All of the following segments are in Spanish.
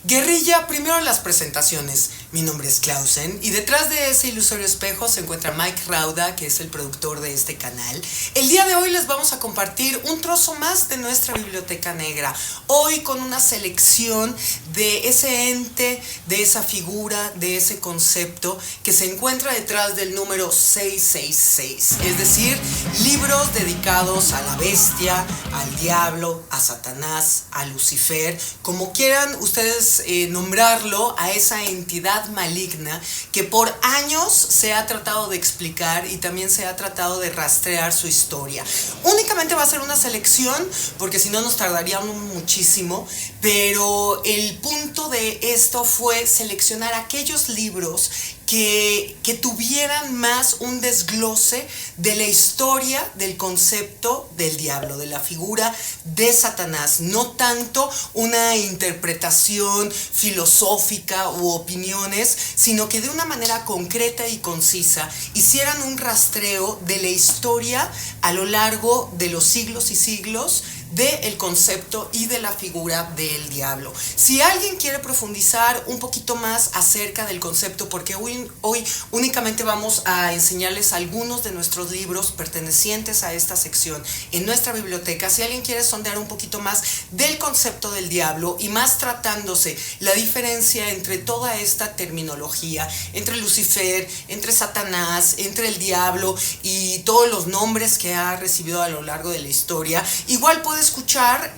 Guerrilla, primero las presentaciones. Mi nombre es Clausen y detrás de ese ilusorio espejo se encuentra Mike Rauda, que es el productor de este canal. El día de hoy les vamos a compartir un trozo más de nuestra biblioteca negra. Hoy con una selección de ese ente, de esa figura, de ese concepto que se encuentra detrás del número 666. Es decir, libros dedicados a la bestia, al diablo, a Satanás, a Lucifer, como quieran ustedes nombrarlo, a esa entidad maligna que por años se ha tratado de explicar y también se ha tratado de rastrear su historia. Únicamente va a ser una selección porque si no nos tardaríamos muchísimo, pero el punto de esto fue seleccionar aquellos libros que tuvieran más un desglose de la historia del concepto del diablo, de la figura de Satanás, no tanto una interpretación filosófica u opiniones, sino que de una manera concreta y concisa hicieran un rastreo de la historia a lo largo de los siglos y siglos del concepto y de la figura del diablo. Si alguien quiere profundizar un poquito más acerca del concepto, porque hoy únicamente vamos a enseñarles algunos de nuestros libros pertenecientes a esta sección en nuestra biblioteca, si alguien quiere sondear un poquito más del concepto del diablo y más tratándose la diferencia entre toda esta terminología, entre Lucifer, entre Satanás, entre el diablo y todos los nombres que ha recibido a lo largo de la historia, igual puede escuchar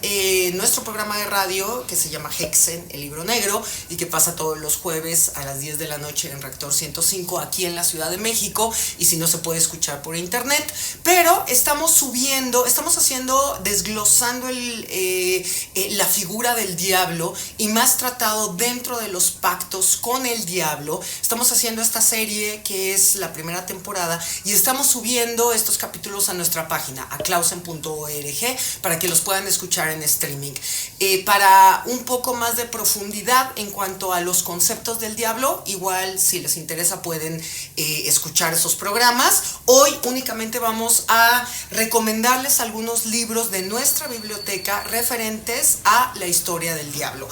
nuestro programa de radio que se llama Hexen, el libro negro, y que pasa todos los jueves a las 10 de la noche en Reactor 105 aquí en la Ciudad de México, y si no se puede escuchar por internet, pero estamos desglosando la figura del diablo y más tratado dentro de los pactos con el diablo. Estamos haciendo esta serie que es la primera temporada y estamos subiendo estos capítulos a nuestra página, a clausen.org, para que los puedan escuchar en streaming. Para un poco más de profundidad en cuanto a los conceptos del diablo, igual si les interesa pueden escuchar esos programas. Hoy únicamente vamos a recomendarles algunos libros de nuestra biblioteca referentes a la historia del diablo.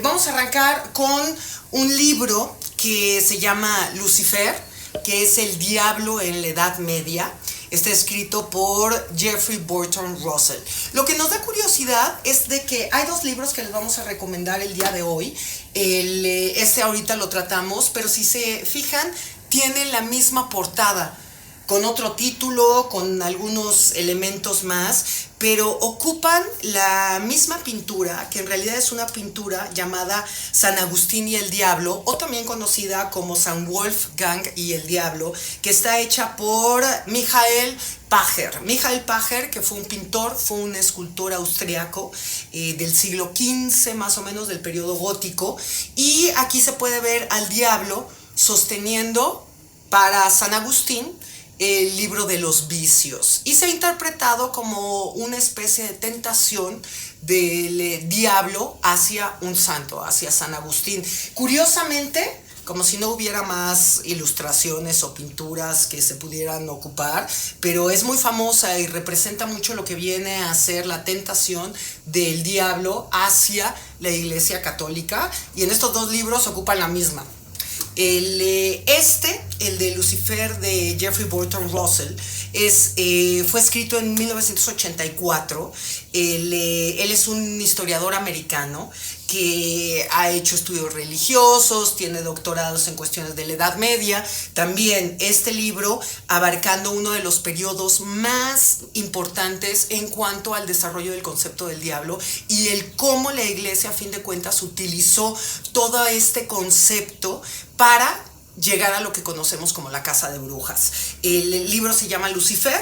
Vamos a arrancar con un libro que se llama Lucifer, que es el diablo en la Edad Media. Está escrito por Jeffrey Burton Russell. Lo que nos da curiosidad es de que hay dos libros que les vamos a recomendar el día de hoy. Este ahorita lo tratamos, pero si se fijan, tiene la misma portada, con otro título, con algunos elementos más, pero ocupan la misma pintura, que en realidad es una pintura llamada San Agustín y el Diablo, o también conocida como San Wolfgang y el Diablo, que está hecha por Michael Pacher. Michael Pacher, que fue un pintor, fue un escultor austriaco del siglo XV, más o menos del periodo gótico, y aquí se puede ver al diablo sosteniendo para San Agustín el libro de los vicios, y se ha interpretado como una especie de tentación del diablo hacia un santo, hacia San Agustín. Curiosamente, como si no hubiera más ilustraciones o pinturas que se pudieran ocupar, pero es muy famosa y representa mucho lo que viene a ser la tentación del diablo hacia la Iglesia Católica, y en estos dos libros ocupan la misma. El de Lucifer de Jeffrey Burton Russell fue escrito en 1984. Él es un historiador americano que ha hecho estudios religiosos, tiene doctorados en cuestiones de la Edad Media. También este libro abarcando uno de los periodos más importantes en cuanto al desarrollo del concepto del diablo y el cómo la Iglesia a fin de cuentas utilizó todo este concepto para llegar a lo que conocemos como la casa de brujas. El libro se llama Lucifer.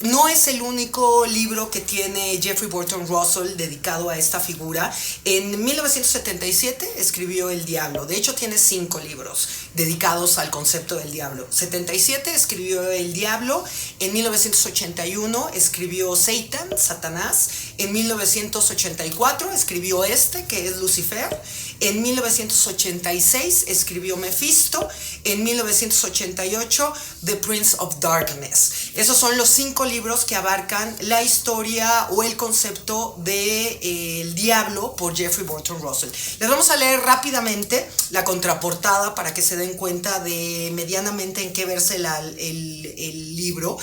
No es el único libro que tiene Jeffrey Burton Russell dedicado a esta figura. En 1977 escribió El Diablo. De hecho, tiene 5 libros dedicados al concepto del diablo. 77 escribió El Diablo. En 1981 escribió Satan, Satanás. En 1984 escribió que es Lucifer. En 1986 escribió Mephisto. En 1988 The Prince of Darkness. Esos son los 5 libros que abarcan la historia o el concepto de el diablo por Jeffrey Burton Russell. Les vamos a leer rápidamente la contraportada para que se den cuenta de medianamente en qué verse el libro.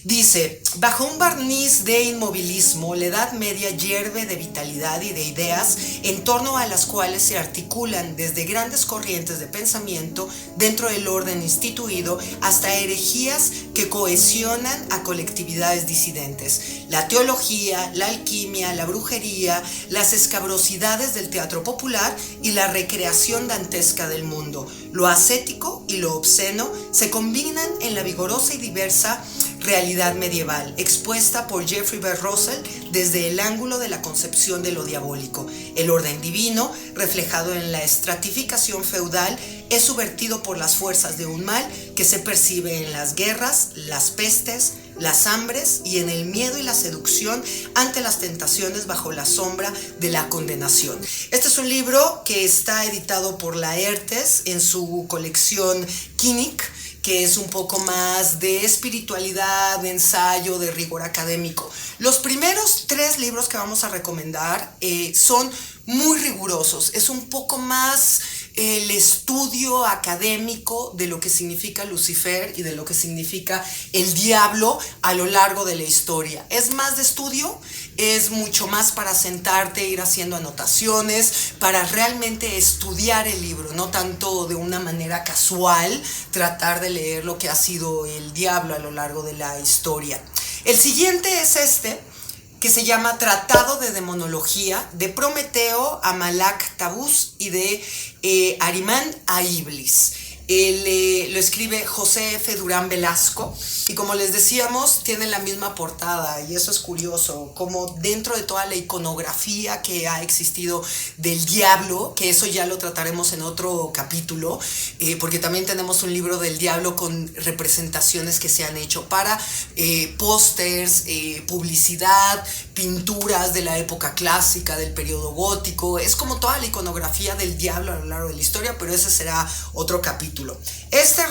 Dice: bajo un barniz de inmovilismo, la Edad Media hierve de vitalidad y de ideas en torno a las cuales se articulan desde grandes corrientes de pensamiento dentro del orden instituido hasta herejías que cohesionan a colectividades disidentes. La teología, la alquimia, la brujería, las escabrosidades del teatro popular y la recreación dantesca del mundo, lo ascético y lo obsceno se combinan en la vigorosa y diversa realidad medieval, expuesta por Jeffrey B. Russell desde el ángulo de la concepción de lo diabólico. El orden divino, reflejado en la estratificación feudal, es subvertido por las fuerzas de un mal que se percibe en las guerras, las pestes, las hambres y en el miedo y la seducción ante las tentaciones bajo la sombra de la condenación. Este es un libro que está editado por Laertes en su colección Kinnick, que es un poco más de espiritualidad, de ensayo, de rigor académico. Los primeros 3 libros que vamos a recomendar son muy rigurosos. Es un poco más el estudio académico de lo que significa Lucifer y de lo que significa el diablo a lo largo de la historia. Es más de estudio, es mucho más para sentarte, ir haciendo anotaciones, para realmente estudiar el libro, no tanto de una manera casual, tratar de leer lo que ha sido el diablo a lo largo de la historia. El siguiente es este, que se llama Tratado de Demonología, de Prometeo a Malak Tabús y de Arimán a Iblis. Lo escribe José F. Durán Velasco y, como les decíamos, tiene la misma portada, y eso es curioso, como dentro de toda la iconografía que ha existido del diablo, que eso ya lo trataremos en otro capítulo, porque también tenemos un libro del diablo con representaciones que se han hecho para pósters, publicidad, pinturas de la época clásica, del periodo gótico. Es como toda la iconografía del diablo a lo largo de la historia, pero ese será otro capítulo.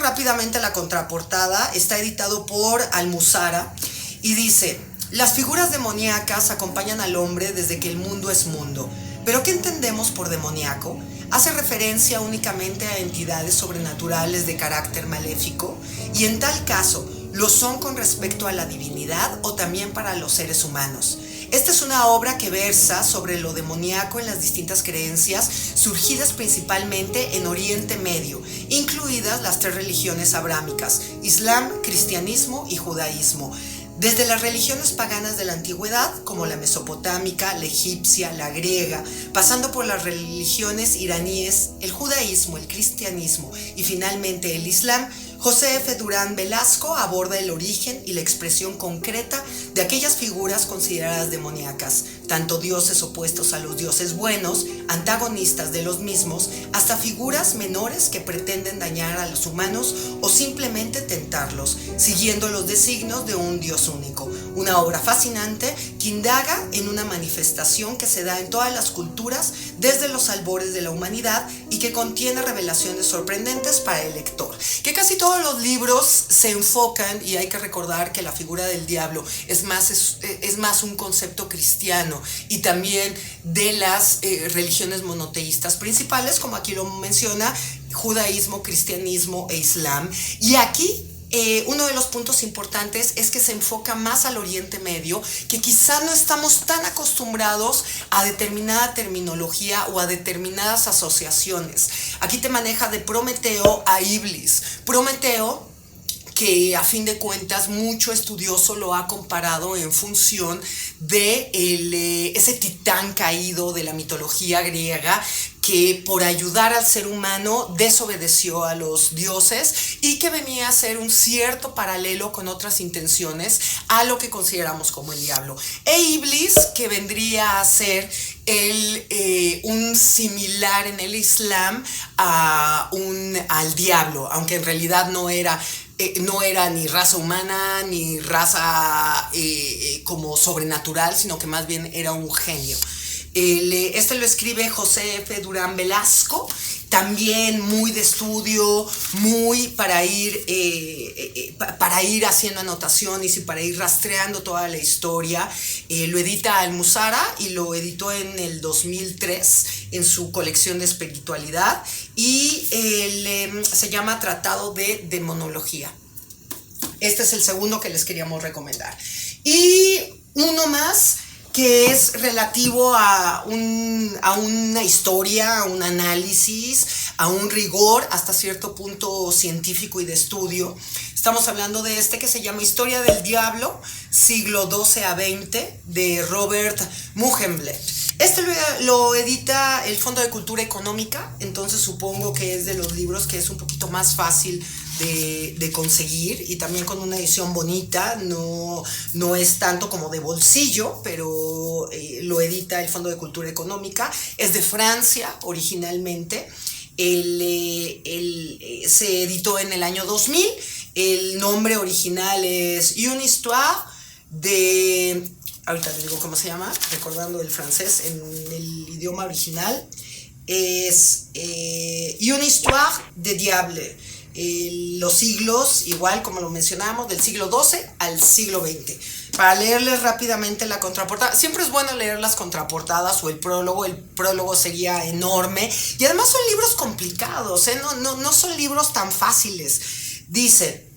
Rápidamente, la contraportada está editado por Almuzara y dice: las figuras demoníacas acompañan al hombre desde que el mundo es mundo. ¿Pero qué entendemos por demoníaco? ¿Hace referencia únicamente a entidades sobrenaturales de carácter maléfico? Y en tal caso, ¿lo son con respecto a la divinidad o también para los seres humanos? Esta es una obra que versa sobre lo demoníaco en las distintas creencias surgidas principalmente en Oriente Medio, incluidas las 3 religiones abrámicas: Islam, cristianismo y judaísmo. Desde las religiones paganas de la antigüedad, como la mesopotámica, la egipcia, la griega, pasando por las religiones iraníes, el judaísmo, el cristianismo y finalmente el islam, José F. Durán Velasco aborda el origen y la expresión concreta de aquellas figuras consideradas demoníacas, tanto dioses opuestos a los dioses buenos, antagonistas de los mismos, hasta figuras menores que pretenden dañar a los humanos o simplemente tentarlos, siguiendo los designios de un dios único. Una obra fascinante que indaga en una manifestación que se da en todas las culturas desde los albores de la humanidad y que contiene revelaciones sorprendentes para el lector. Que casi todos los libros se enfocan, y hay que recordar que la figura del diablo es más un concepto cristiano y también de las religiones monoteístas principales, como aquí lo menciona, judaísmo, cristianismo e islam. Y aquí uno de los puntos importantes es que se enfoca más al Oriente Medio, que quizá no estamos tan acostumbrados a determinada terminología o a determinadas asociaciones. Aquí te maneja de Prometeo a Iblis. Prometeo, que a fin de cuentas mucho estudioso lo ha comparado en función de ese titán caído de la mitología griega, que por ayudar al ser humano desobedeció a los dioses y que venía a ser un cierto paralelo con otras intenciones a lo que consideramos como el diablo. E Iblis, que vendría a ser un similar en el Islam al diablo, aunque en realidad no era ni raza humana ni raza como sobrenatural, sino que más bien era un genio. Este lo escribe José F. Durán Velasco, también muy de estudio, muy para ir haciendo anotaciones y para ir rastreando toda la historia. Lo edita Almuzara y lo editó en el 2003 en su colección de espiritualidad y se llama Tratado de Demonología. Este es el segundo que les queríamos recomendar. Y uno más que es relativo a una historia, a un análisis, a un rigor hasta cierto punto científico y de estudio. Estamos hablando de este que se llama Historia del Diablo, siglo XII a XX, de Robert Mugenblet. Este lo edita el Fondo de Cultura Económica, entonces supongo que es de los libros que es un poquito más fácil de conseguir y también con una edición bonita, no es tanto como de bolsillo, pero lo edita el Fondo de Cultura Económica, es de Francia originalmente, se editó en el año 2000, el nombre original es Une histoire de... Ahorita les digo cómo se llama, recordando el francés en el idioma original, es Une histoire de diable. Los siglos, igual como lo mencionamos, del siglo XII al siglo XX. Para leerles rápidamente la contraportada, siempre es bueno leer las contraportadas o el prólogo sería enorme y además son libros complicados, no son libros tan fáciles. Dice,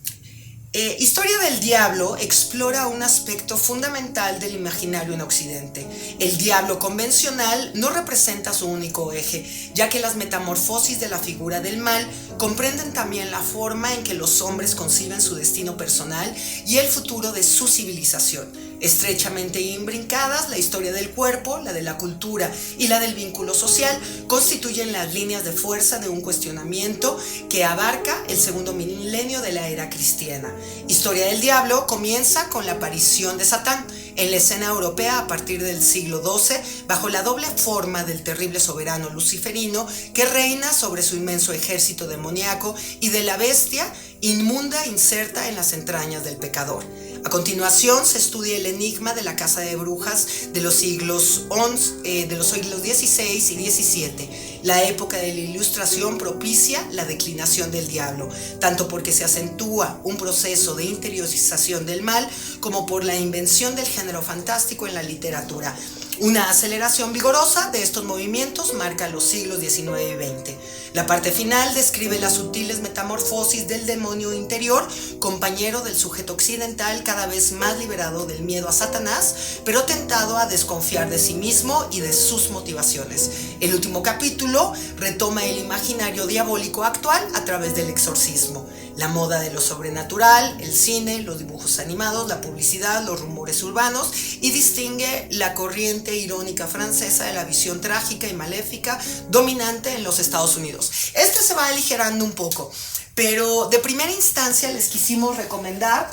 Historia del Diablo explora un aspecto fundamental del imaginario en Occidente. El diablo convencional no representa su único eje, ya que las metamorfosis de la figura del mal comprenden también la forma en que los hombres conciben su destino personal y el futuro de su civilización. Estrechamente imbrincadas, la historia del cuerpo, la de la cultura y la del vínculo social constituyen las líneas de fuerza de un cuestionamiento que abarca el segundo milenio de la era cristiana. Historia del Diablo comienza con la aparición de Satán en la escena europea a partir del siglo XII, bajo la doble forma del terrible soberano luciferino que reina sobre su inmenso ejército demoníaco y de la bestia inmunda inserta en las entrañas del pecador. A continuación se estudia el enigma de la casa de brujas de los siglos XVI y XVII. La época de la Ilustración propicia la declinación del diablo, tanto porque se acentúa un proceso de interiorización del mal como por la invención del género fantástico en la literatura. Una aceleración vigorosa de estos movimientos marca los siglos XIX y XX. La parte final describe las sutiles metamorfosis del demonio interior, compañero del sujeto occidental cada vez más liberado del miedo a Satanás, pero tentado a desconfiar de sí mismo y de sus motivaciones. El último capítulo retoma el imaginario diabólico actual a través del exorcismo. La moda de lo sobrenatural, el cine, los dibujos animados, la publicidad, los rumores urbanos y distingue la corriente irónica francesa de la visión trágica y maléfica dominante en los Estados Unidos. Este se va aligerando un poco, pero de primera instancia les quisimos recomendar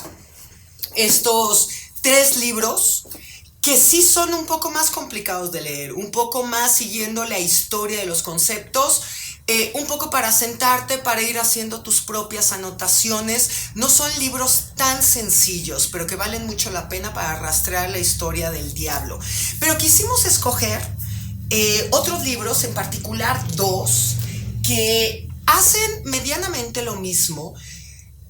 estos 3 libros que sí son un poco más complicados de leer, un poco más siguiendo la historia de los conceptos, un poco para sentarte, para ir haciendo tus propias anotaciones. No son libros tan sencillos, pero que valen mucho la pena para rastrear la historia del diablo. Pero quisimos escoger otros libros, en particular 2, que hacen medianamente lo mismo,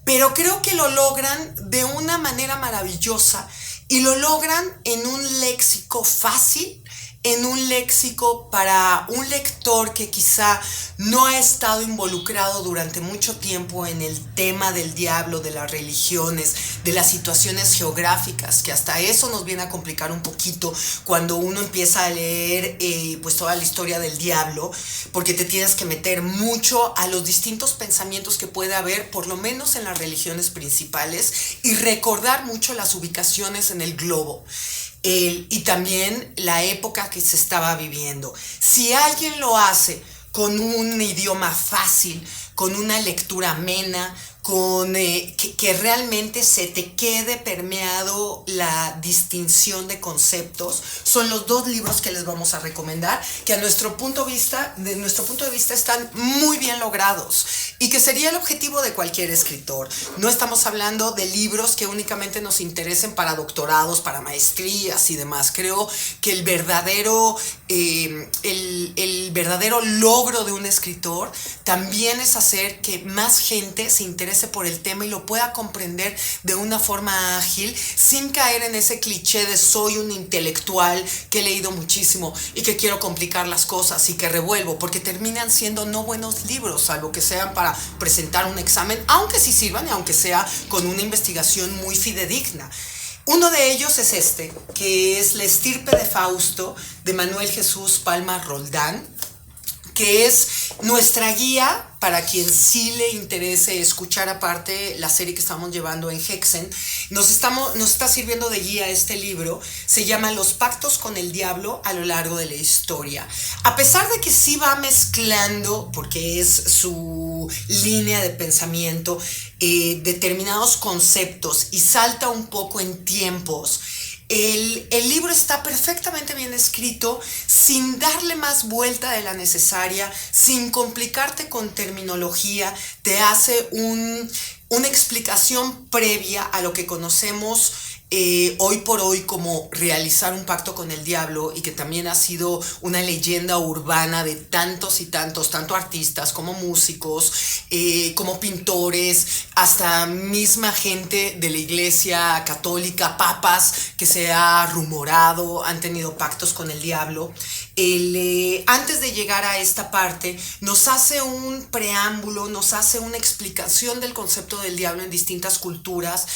pero creo que lo logran de una manera maravillosa y lo logran en un léxico fácil, en un léxico para un lector que quizá no ha estado involucrado durante mucho tiempo en el tema del diablo, de las religiones, de las situaciones geográficas, que hasta eso nos viene a complicar un poquito cuando uno empieza a leer pues toda la historia del diablo, porque te tienes que meter mucho a los distintos pensamientos que puede haber, por lo menos en las religiones principales, y recordar mucho las ubicaciones en el globo. Y también la época que se estaba viviendo. Si alguien lo hace con un idioma fácil, con una lectura amena, que realmente se te quede permeado la distinción de conceptos. Son los dos libros que les vamos a recomendar, que de nuestro punto de vista están muy bien logrados y que sería el objetivo de cualquier escritor. No estamos hablando de libros que únicamente nos interesen para doctorados, para maestrías y demás. Creo que el verdadero logro de un escritor también es hacer que más gente se interese por el tema y lo pueda comprender de una forma ágil, sin caer en ese cliché de soy un intelectual que he leído muchísimo y que quiero complicar las cosas y que revuelvo, porque terminan siendo no buenos libros, salvo que sean para presentar un examen, aunque sí sirvan y aunque sea con una investigación muy fidedigna. Uno de ellos es este, que es La estirpe de Fausto, de Manuel Jesús Palma Roldán, que es nuestra guía para quien sí le interese escuchar aparte la serie que estamos llevando en Hexen. Nos está sirviendo de guía este libro. Se llama Los pactos con el diablo a lo largo de la historia. A pesar de que sí va mezclando, porque es su línea de pensamiento, determinados conceptos y salta un poco en tiempos, el libro está perfectamente bien escrito, sin darle más vuelta de la necesaria, sin complicarte con terminología. Te hace una explicación previa a lo que conocemos hoy por hoy como realizar un pacto con el diablo, y que también ha sido una leyenda urbana de tantos y tantos, tanto artistas como músicos, como pintores, hasta misma gente de la iglesia católica, papas que se ha rumorado han tenido pactos con el diablo. Antes de llegar a esta parte, nos hace un preámbulo, nos hace una explicación del concepto del diablo en distintas culturas,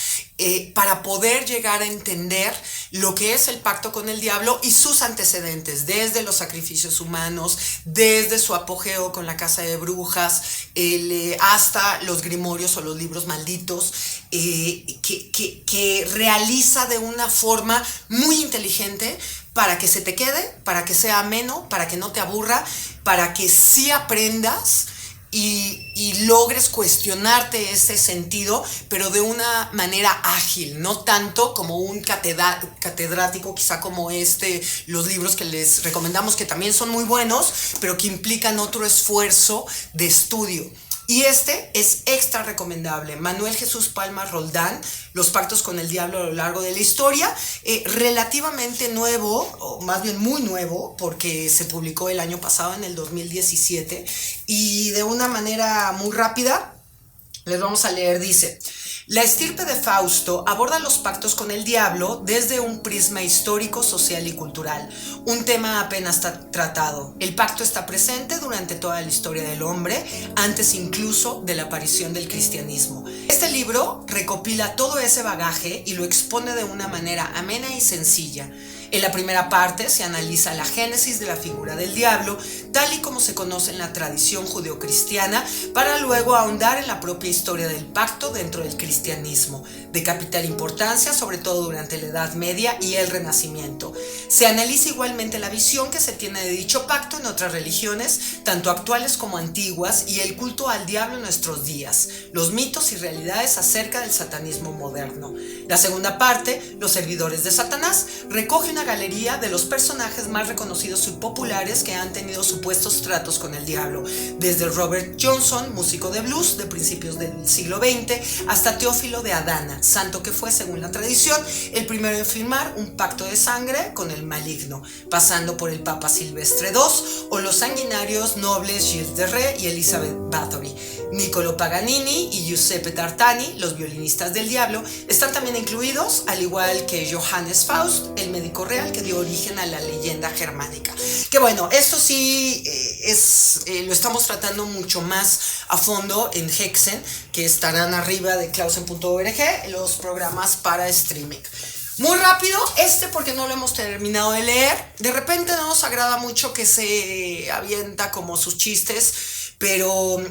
para poder llegar a entender lo que es el pacto con el diablo y sus antecedentes, desde los sacrificios humanos, desde su apogeo con la casa de brujas, hasta los grimorios o los libros malditos, que realiza de una forma muy inteligente para que se te quede, para que sea ameno, para que no te aburra, para que sí aprendas y logres cuestionarte ese sentido, pero de una manera ágil, no tanto como un catedrático, quizá como los libros que les recomendamos, que también son muy buenos, pero que implican otro esfuerzo de estudio. Y este es extra recomendable. Manuel Jesús Palma Roldán, Los pactos con el diablo a lo largo de la historia, relativamente nuevo, o más bien muy nuevo, porque se publicó el año pasado, en el 2017, y de una manera muy rápida les vamos a leer. Dice: La estirpe de Fausto aborda los pactos con el diablo desde un prisma histórico, social y cultural, un tema apenas tratado. El pacto está presente durante toda la historia del hombre, antes incluso de la aparición del cristianismo. Este libro recopila todo ese bagaje y lo expone de una manera amena y sencilla. En la primera parte se analiza la génesis de la figura del diablo, tal y como se conoce en la tradición judeocristiana, para luego ahondar en la propia historia del pacto dentro del cristianismo, de capital importancia, sobre todo durante la Edad Media y el Renacimiento. Se analiza igualmente la visión que se tiene de dicho pacto en otras religiones, tanto actuales como antiguas, y el culto al diablo en nuestros días, los mitos y realidades acerca del satanismo moderno. La segunda parte, Los servidores de Satanás, recoge una galería de los personajes más reconocidos y populares que han tenido supuestos tratos con el diablo, desde Robert Johnson, músico de blues de principios del siglo XX, hasta Teófilo de Adana, santo que fue, según la tradición, el primero en firmar un pacto de sangre con el maligno, pasando por el Papa Silvestre II o los sanguinarios nobles Gilles de Rais y Elizabeth Bathory. Niccolo Paganini y Giuseppe Tartani, los violinistas del diablo, están también incluidos, al igual que Johannes Faust, el médico real que dio origen a la leyenda germánica. Que bueno, esto sí lo estamos tratando mucho más a fondo en Hexen, que estarán arriba de clausen.org, los programas para streaming. Muy rápido, porque no lo hemos terminado de leer. De repente no nos agrada mucho que se avienta como sus chistes, pero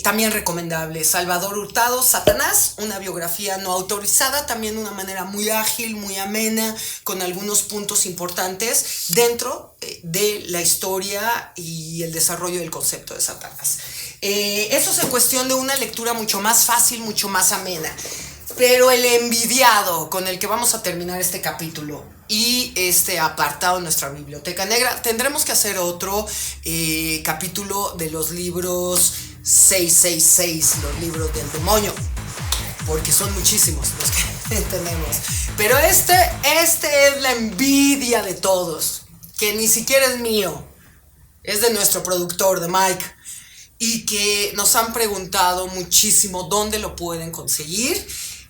también recomendable. Salvador Hurtado, Satanás, una biografía no autorizada, también de una manera muy ágil, muy amena, con algunos puntos importantes dentro de la historia y el desarrollo del concepto de Satanás. Eso es en cuestión de una lectura mucho más fácil, mucho más amena. Pero el envidiado con el que vamos a terminar este capítulo y este apartado de nuestra biblioteca negra, tendremos que hacer otro capítulo de los libros 666, los libros del demonio, porque son muchísimos los que tenemos. Pero este es la envidia de todos, que ni siquiera es mío, es de nuestro productor, de Mike, y que nos han preguntado muchísimo dónde lo pueden conseguir.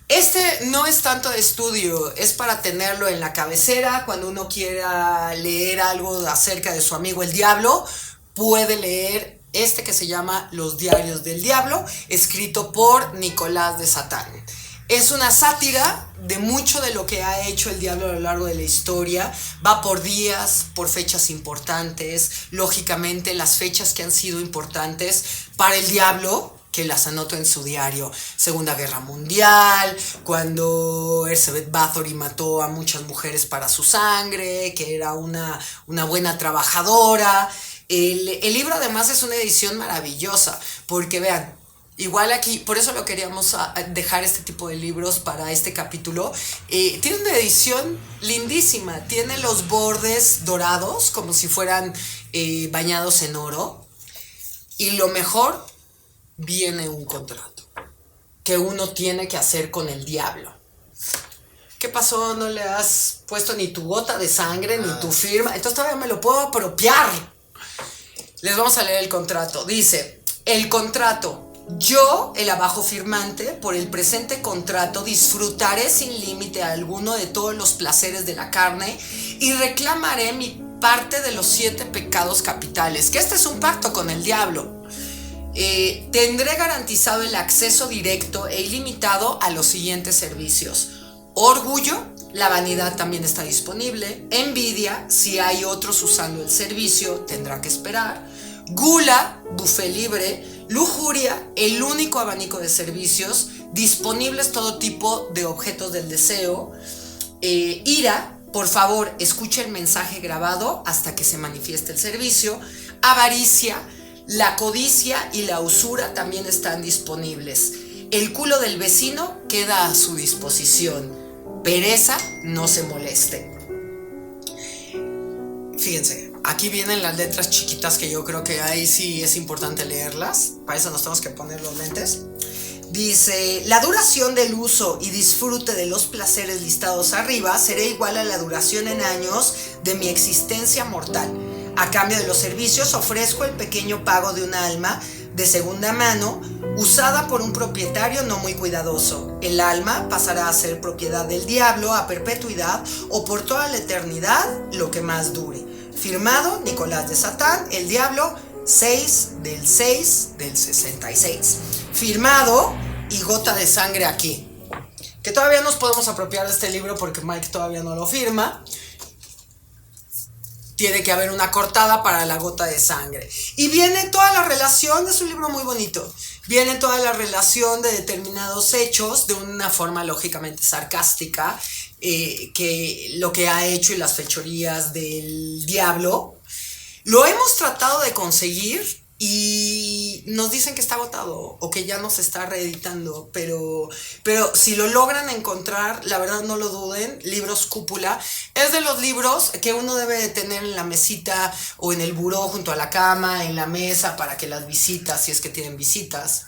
Este no es tanto de estudio, es para tenerlo en la cabecera. Cuando uno quiera leer algo acerca de su amigo el diablo, puede leer este que se llama Los Diarios del Diablo, escrito por Nicolás de Satán. Es una sátira de mucho de lo que ha hecho el diablo a lo largo de la historia. Va por días, por fechas importantes. Lógicamente, las fechas que han sido importantes para el diablo, que las anotó en su diario: Segunda Guerra Mundial, cuando Elizabeth Bathory mató a muchas mujeres para su sangre, que era una buena trabajadora. El libro además es una edición maravillosa, porque vean, igual aquí, por eso lo queríamos dejar este tipo de libros para este capítulo. Tiene una edición lindísima, tiene los bordes dorados como si fueran bañados en oro, y lo mejor, viene un contrato que uno tiene que hacer con el diablo. ¿Qué pasó? No le has puesto ni tu gota de sangre, ni tu firma. Entonces todavía me lo puedo apropiar. Les vamos a leer el contrato. Dice: el contrato. Yo, el abajo firmante, por el presente contrato, disfrutaré sin límite alguno de todos los placeres de la carne y reclamaré mi parte de los 7 pecados capitales. Que este es un pacto con el diablo. Tendré garantizado el acceso directo e ilimitado a los siguientes servicios: orgullo, la vanidad también está disponible; envidia, si hay otros usando el servicio, tendrá que esperar; gula, buffet libre; lujuria, el único abanico de servicios; disponibles todo tipo de objetos del deseo; ira, por favor, escuche el mensaje grabado hasta que se manifieste el servicio; avaricia, la codicia y la usura también están disponibles; el culo del vecino queda a su disposición; pereza, no se moleste. Fíjense, aquí vienen las letras chiquitas que yo creo que ahí sí es importante leerlas. Para eso nos tenemos que poner los lentes. Dice: la duración del uso y disfrute de los placeres listados arriba será igual a la duración en años de mi existencia mortal. A cambio de los servicios ofrezco el pequeño pago de un alma de segunda mano usada por un propietario no muy cuidadoso. El alma pasará a ser propiedad del diablo a perpetuidad o por toda la eternidad, lo que más dure. Firmado Nicolás de Satán, el diablo, 6 del 66. Firmado y gota de sangre aquí. Que todavía nos podemos apropiar de este libro porque Mike todavía no lo firma. Tiene que haber una cortada para la gota de sangre. Y viene toda la relación, es un libro muy bonito. Viene toda la relación de determinados hechos de una forma lógicamente sarcástica, que lo que ha hecho y las fechorías del diablo. Lo hemos tratado de conseguir y nos dicen que está agotado o que ya no se está reeditando, pero si lo logran encontrar, la verdad no lo duden. Libros Cúpula es de los libros que uno debe de tener en la mesita o en el buró junto a la cama, en la mesa, para que las visitas, si es que tienen visitas,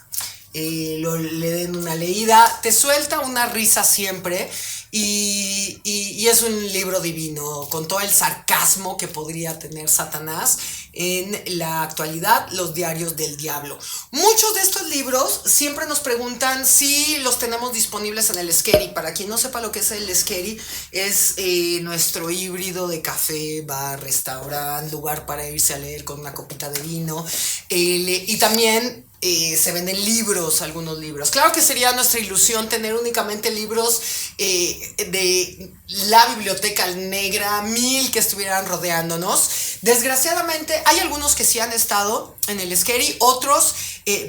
le den una leída. Te suelta una risa siempre. Y es un libro divino, con todo el sarcasmo que podría tener Satanás en la actualidad. Los Diarios del Diablo. Muchos de estos libros siempre nos preguntan si los tenemos disponibles en el Scary. Para quien no sepa lo que es el Scary, es nuestro híbrido de café, bar, restaurante, lugar para irse a leer con una copita de vino. Y también se venden libros, algunos libros. Claro que sería nuestra ilusión tener únicamente libros de la biblioteca negra, 1000 que estuvieran rodeándonos. Desgraciadamente, hay algunos que sí han estado en el Scary, otros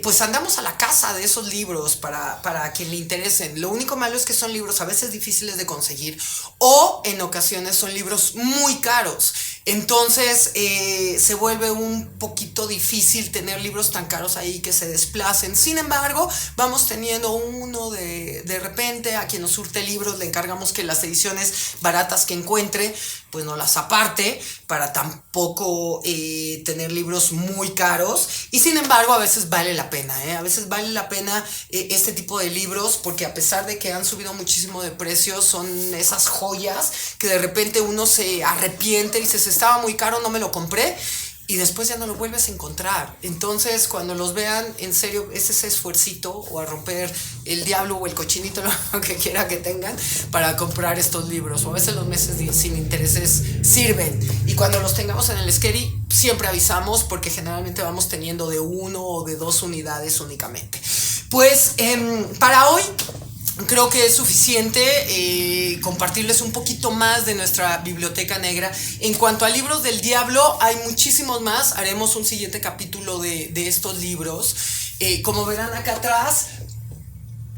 pues andamos a la casa de esos libros para quien le interesen. Lo único malo es que son libros a veces difíciles de conseguir o en ocasiones son libros muy caros. Entonces se vuelve un poquito difícil tener libros tan caros ahí que se desplacen. Sin embargo, vamos teniendo uno de repente. A quien nos surte libros le encargamos que las ediciones baratas que encuentre pues no las aparte para tampoco tener libros muy caros. Y sin embargo a veces vale la pena, a veces vale la pena este tipo de libros, porque a pesar de que han subido muchísimo de precio, son esas joyas que de repente uno se arrepiente y dice, se estaba muy caro, no me lo compré, y después ya no lo vuelves a encontrar. Entonces cuando los vean, en serio, es ese esfuercito o a romper el diablo o el cochinito, lo que quiera que tengan, para comprar estos libros. O a veces los meses sin intereses sirven, y cuando los tengamos en el Scary siempre avisamos, porque generalmente vamos teniendo de 1 o de 2 unidades únicamente. Pues para hoy creo que es suficiente compartirles un poquito más de nuestra biblioteca negra. En cuanto a libros del diablo, hay muchísimos más. Haremos un siguiente capítulo de estos libros. Como verán acá atrás,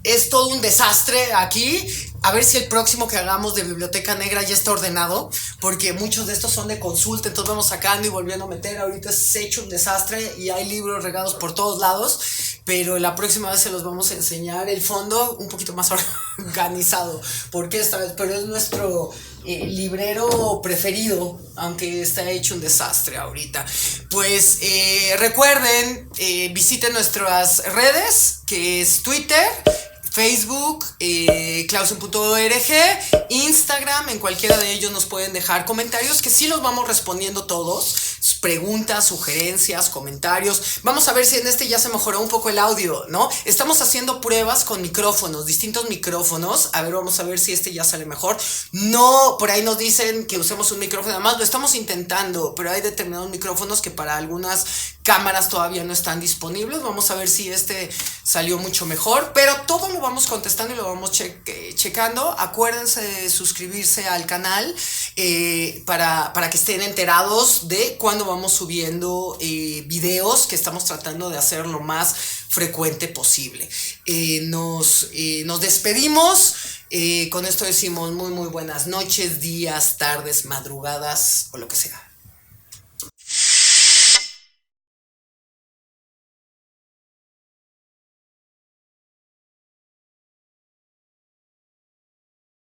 es todo un desastre aquí. A ver si el próximo que hagamos de biblioteca negra ya está ordenado, porque muchos de estos son de consulta, entonces vamos sacando y volviendo a meter. Ahorita es hecho un desastre y hay libros regados por todos lados, pero la próxima vez se los vamos a enseñar el fondo un poquito más organizado, porque esta vez, pero es nuestro librero preferido, aunque está hecho un desastre ahorita. Pues recuerden, visiten nuestras redes, que es Twitter, Facebook, clausen.org, Instagram. En cualquiera de ellos nos pueden dejar comentarios, que sí los vamos respondiendo todos. Preguntas, sugerencias, comentarios. Vamos a ver si en este ya se mejoró un poco el audio, ¿no? Estamos haciendo pruebas con micrófonos, distintos micrófonos. A ver, vamos a ver si este ya sale mejor. No, por ahí nos dicen que usemos un micrófono, además lo estamos intentando, pero hay determinados micrófonos que para algunas cámaras todavía no están disponibles. Vamos a ver si este salió mucho mejor, pero todo lo vamos contestando y lo vamos checando. Acuérdense de suscribirse al canal para que estén enterados de cuando vamos subiendo videos, que estamos tratando de hacer lo más frecuente posible. Nos despedimos. Con esto decimos muy buenas noches, días, tardes, madrugadas o lo que sea.